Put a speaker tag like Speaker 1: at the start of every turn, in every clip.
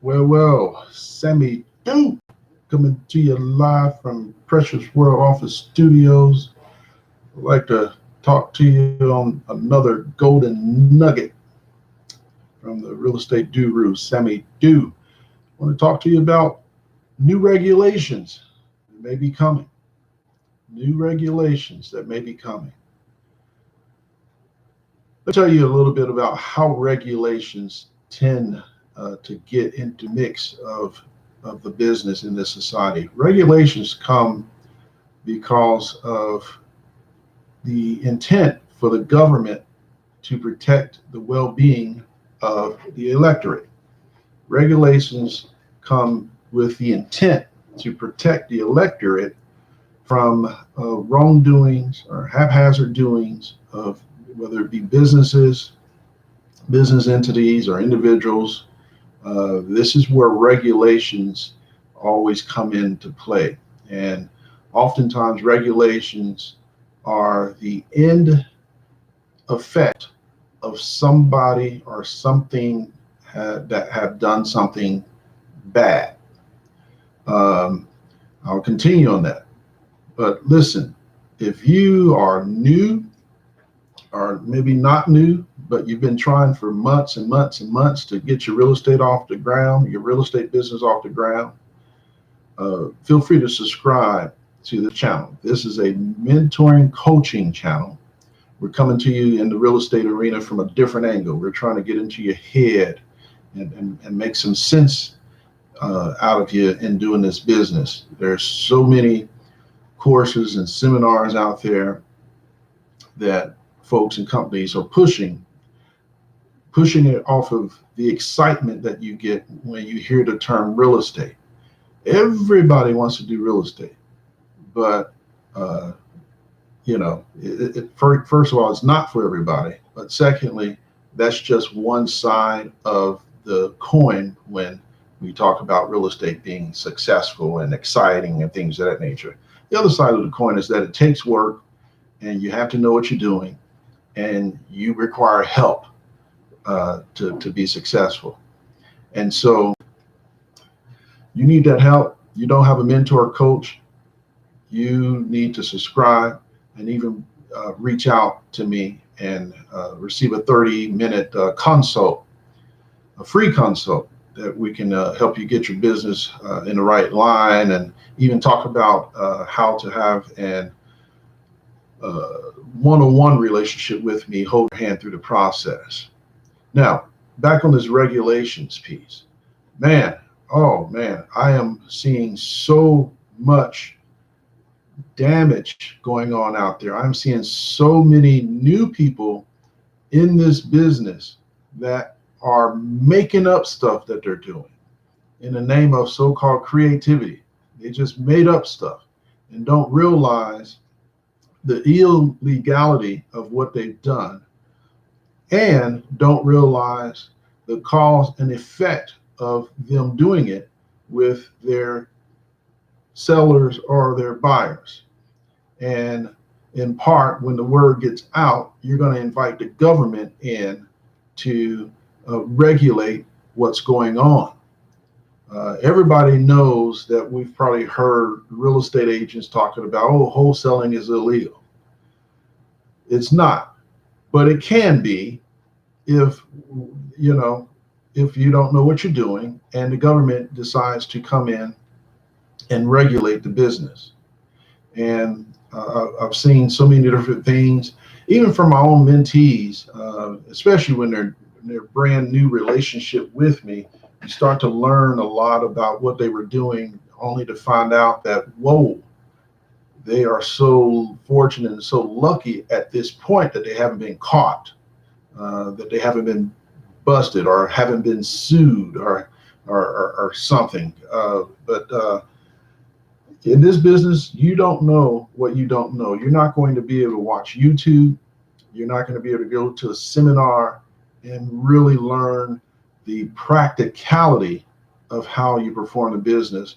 Speaker 1: Well, Sammy-doo coming to you live from Precious World Office Studios. I'd like to talk to you on another golden nugget from the Real Estate Duru, Sammy-doo. I want to talk to you about new regulations that may be coming. New regulations that may be coming. I'll tell you a little bit about how regulations tend to get into mix of the business in this society. Regulations come because of the intent for the government to protect the well-being of the electorate. Regulations come with the intent to protect the electorate from wrongdoings or haphazard doings of whether it be businesses, business entities, or individuals. This is where regulations always come into play. And oftentimes regulations are the end effect of somebody or something that have done something bad. I'll continue on that. But listen, if you are new, or maybe not new, but you've been trying for months and months and months to get your real estate off the ground, your real estate business off the ground, feel free to subscribe to the channel. This is a mentoring coaching channel. We're coming to you in the real estate arena from a different angle. We're trying to get into your head and make some sense out of you in doing this business. There's so many courses and seminars out there that folks and companies are pushing it off of the excitement that you get when you hear the term real estate. Everybody wants to do real estate, but first of all, it's not for everybody. But secondly, that's just one side of the coin when we talk about real estate being successful and exciting and things of that nature. The other side of the coin is that it takes work, and you have to know what you're doing, and you require help to be successful. And so you need that help. You don't have a mentor coach, you need to subscribe and even reach out to me and receive a 30-minute consult, a free consult that we can help you get your business in the right line, and even talk about how to have an one-on-one relationship with me, hold your hand through the process. Now, back on this regulations piece, man, I am seeing so much damage going on out there. I'm seeing so many new people in this business that are making up stuff that they're doing in the name of so-called creativity. They just made up stuff and don't realize the illegality of what they've done, and don't realize the cause and effect of them doing it with their sellers or their buyers. And in part, when the word gets out, you're going to invite the government in to regulate what's going on. Everybody knows that we've probably heard real estate agents talking about, oh, wholesaling is illegal. It's not, but it can be if you don't know what you're doing and the government decides to come in and regulate the business. And I've seen so many different things, even from my own mentees, especially when they're in their brand new relationship with me. You start to learn a lot about what they were doing, only to find out that, whoa, they are so fortunate and so lucky at this point that they haven't been caught, that they haven't been busted or haven't been sued or something. But in this business, you don't know what you don't know. You're not going to be able to watch YouTube. You're not going to be able to go to a seminar and really learn the practicality of how you perform the business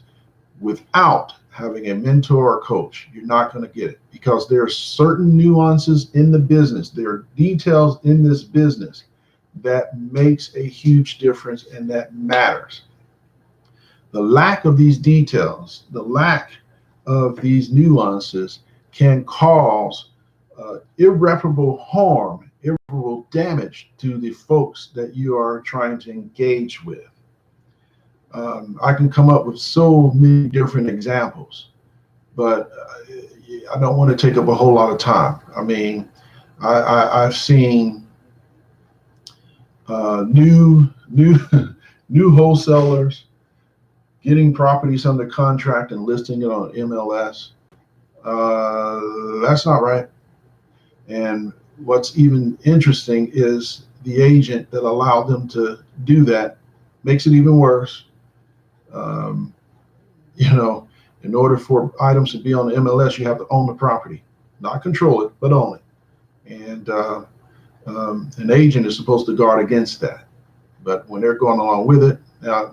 Speaker 1: without having a mentor or coach. You're not going to get it, because there are certain nuances in the business. There are details in this business that makes a huge difference and that matters. The lack of these details, the lack of these nuances can cause irreparable harm, irreparable damage to the folks that you are trying to engage with. I can come up with so many different examples, but I don't want to take up a whole lot of time. I mean, I've seen new new wholesalers getting properties under contract and listing it on MLS. That's not right. And what's even interesting is the agent that allowed them to do that makes it even worse. You know, in order for items to be on the MLS, you have to own the property, not control it, but own it. And an agent is supposed to guard against that. But when they're going along with it, now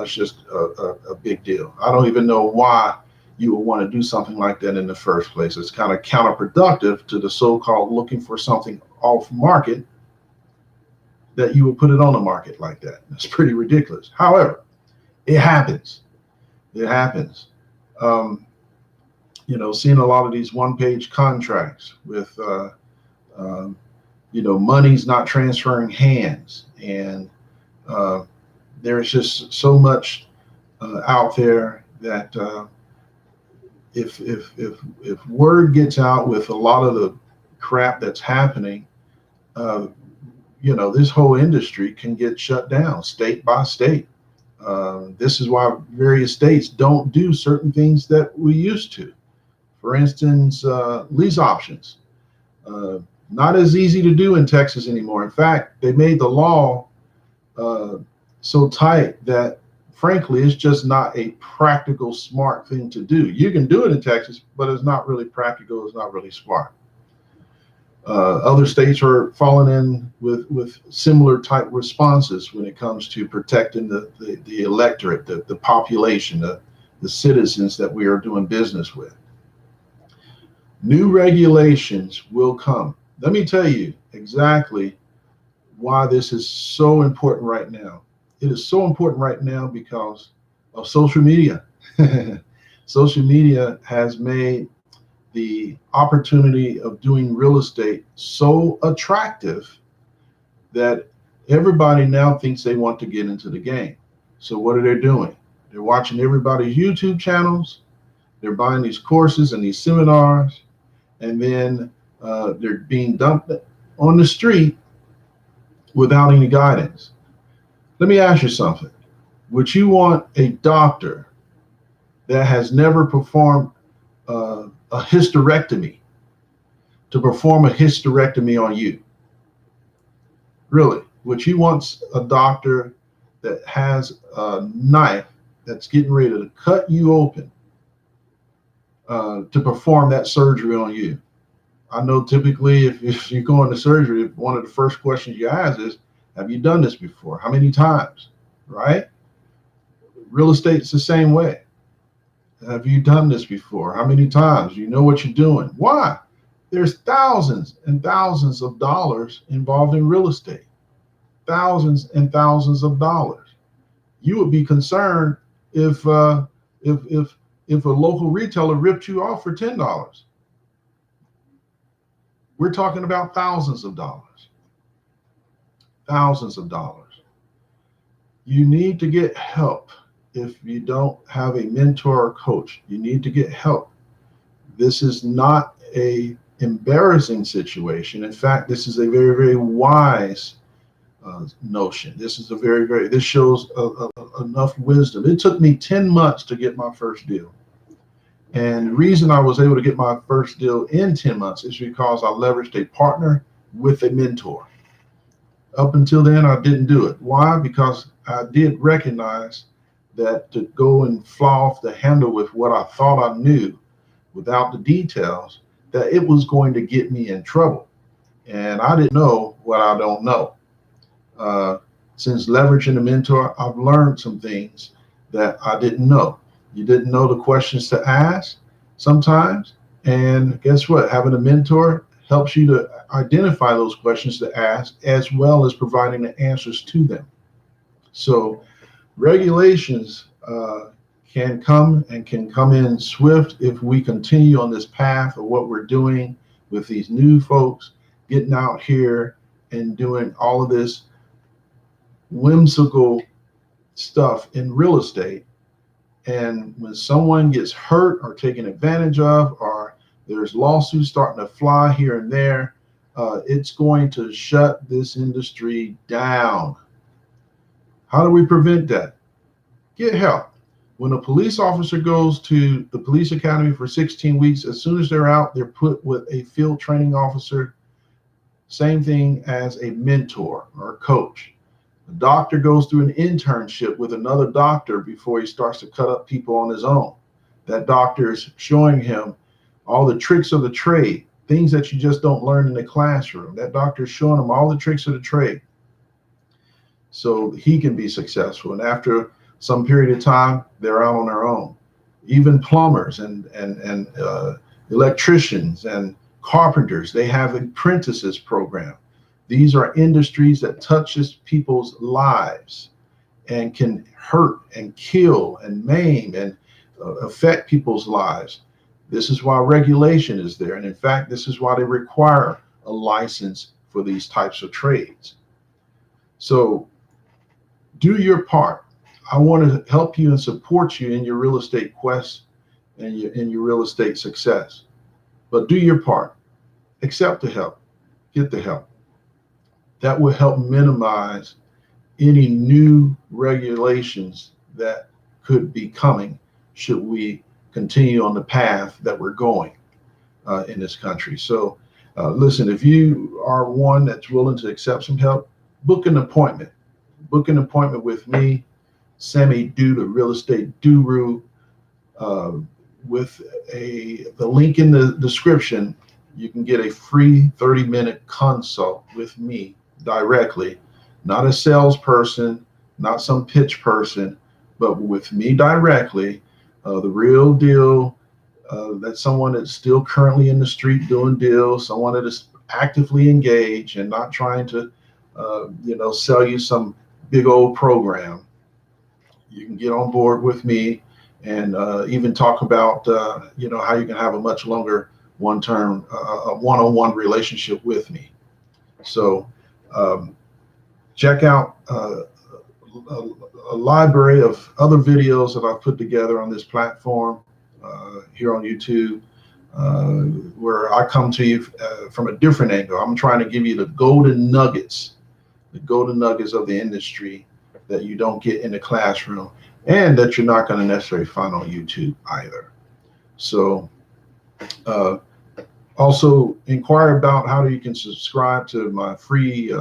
Speaker 1: it's just a big deal. I don't even know why you would want to do something like that in the first place. It's kind of counterproductive to the so-called looking for something off market that you would put it on the market like that. It's pretty ridiculous. However, it happens. It happens. You know, seeing a lot of these one-page contracts with, you know, money's not transferring hands, and there's just so much out there that if word gets out with a lot of the crap that's happening, you know, this whole industry can get shut down state by state. This is why various states don't do certain things that we used to. For instance, lease options. Not as easy to do in Texas anymore. In fact, they made the law so tight that, frankly, it's just not a practical, smart thing to do. You can do it in Texas, but it's not really practical. It's not really smart. Other states are falling in with similar type responses when it comes to protecting the electorate, the population, the citizens that we are doing business with. New regulations will come. Let me tell you exactly why this is so important right now. It is so important right now because of social media. Social media has made the opportunity of doing real estate so attractive that everybody now thinks they want to get into the game. So what are they doing? They're watching everybody's YouTube channels. They're buying these courses and these seminars, and then they're being dumped on the street without any guidance. Let me ask you something. Would you want a doctor that has never performed a hysterectomy to perform a hysterectomy on you? Really? Would you want a doctor that has a knife that's getting ready to cut you open to perform that surgery on you? I know typically if you go into surgery, one of the first questions you ask is, have you done this before? How many times? Right? Real estate's the same way. Have you done this before? How many times? You know what you're doing. Why? There's thousands and thousands of dollars involved in real estate. Thousands and thousands of dollars. You would be concerned if a local retailer ripped you off for $10. We're talking about thousands of dollars. Thousands of dollars. You need to get help. If you don't have a mentor or coach, you need to get help. This is not a embarrassing situation. In fact, this is a very, very wise notion. This is this shows enough wisdom. It took me 10 months to get my first deal. And the reason I was able to get my first deal in 10 months is because I leveraged a partner with a mentor. Up until then, I didn't do it. Why? Because I did recognize that to go and fly off the handle with what I thought I knew without the details, that it was going to get me in trouble. And I didn't know what I don't know. Since leveraging a mentor, I've learned some things that I didn't know. You didn't know the questions to ask sometimes. And guess what? Having a mentor helps you to identify those questions to ask, as well as providing the answers to them. So regulations can come in swift if we continue on this path of what we're doing with these new folks getting out here and doing all of this whimsical stuff in real estate. And when someone gets hurt or taken advantage of, or there's lawsuits starting to fly here and there, it's going to shut this industry down. How do we prevent that? Get help. When a police officer goes to the police academy for 16 weeks, as soon as they're out, they're put with a field training officer. Same thing as a mentor or a coach. The doctor goes through an internship with another doctor before he starts to cut up people on his own. That doctor is showing him all the tricks of the trade, things that you just don't learn in the classroom. That doctor is showing him all the tricks of the trade so he can be successful. And after some period of time, they're out on their own. Even plumbers and electricians and carpenters, they have apprentices program. These are industries that touches people's lives and can hurt and kill and maim and affect people's lives. This is why regulation is there. And in fact, this is why they require a license for these types of trades. So do your part. I want to help you and support you in your real estate quest and in your real estate success. But do your part. Accept the help. Get the help. That will help minimize any new regulations that could be coming should we continue on the path that we're going in this country. So listen, if you are one that's willing to accept some help, book an appointment. Book an appointment with me, Sammy-doo, the Real Estate Duru, with the link in the description. You can get a free 30-minute consult with me directly, not a salesperson, not some pitch person, but with me directly, the real deal. That's someone that's still currently in the street doing deals, someone that is actively engaged and not trying to, sell you some big old program. You can get on board with me and even talk about, how you can have a much longer one-on-one relationship with me. So check out a library of other videos that I've put together on this platform here on YouTube, where I come to you from a different angle. I'm trying to give you the golden nuggets of the industry that you don't get in the classroom and that you're not going to necessarily find on YouTube either. So also inquire about how you can subscribe to my free,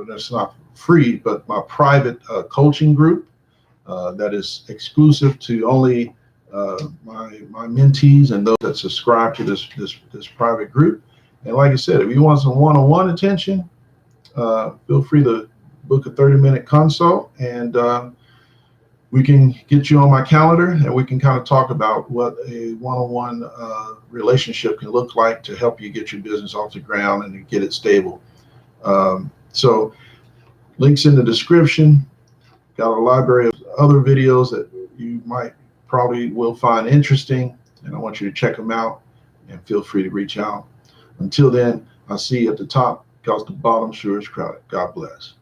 Speaker 1: that's not free, but my private coaching group that is exclusive to only my mentees and those that subscribe to this private group. And like I said, if you want some one-on-one attention, feel free to book a 30-minute consult, and we can get you on my calendar and we can kind of talk about what a one-on-one relationship can look like to help you get your business off the ground and to get it stable. So links in the description. Got a library of other videos that you probably will find interesting, and I want you to check them out and feel free to reach out. Until then, I'll see you at the top, because the bottom sure is crowded. God bless.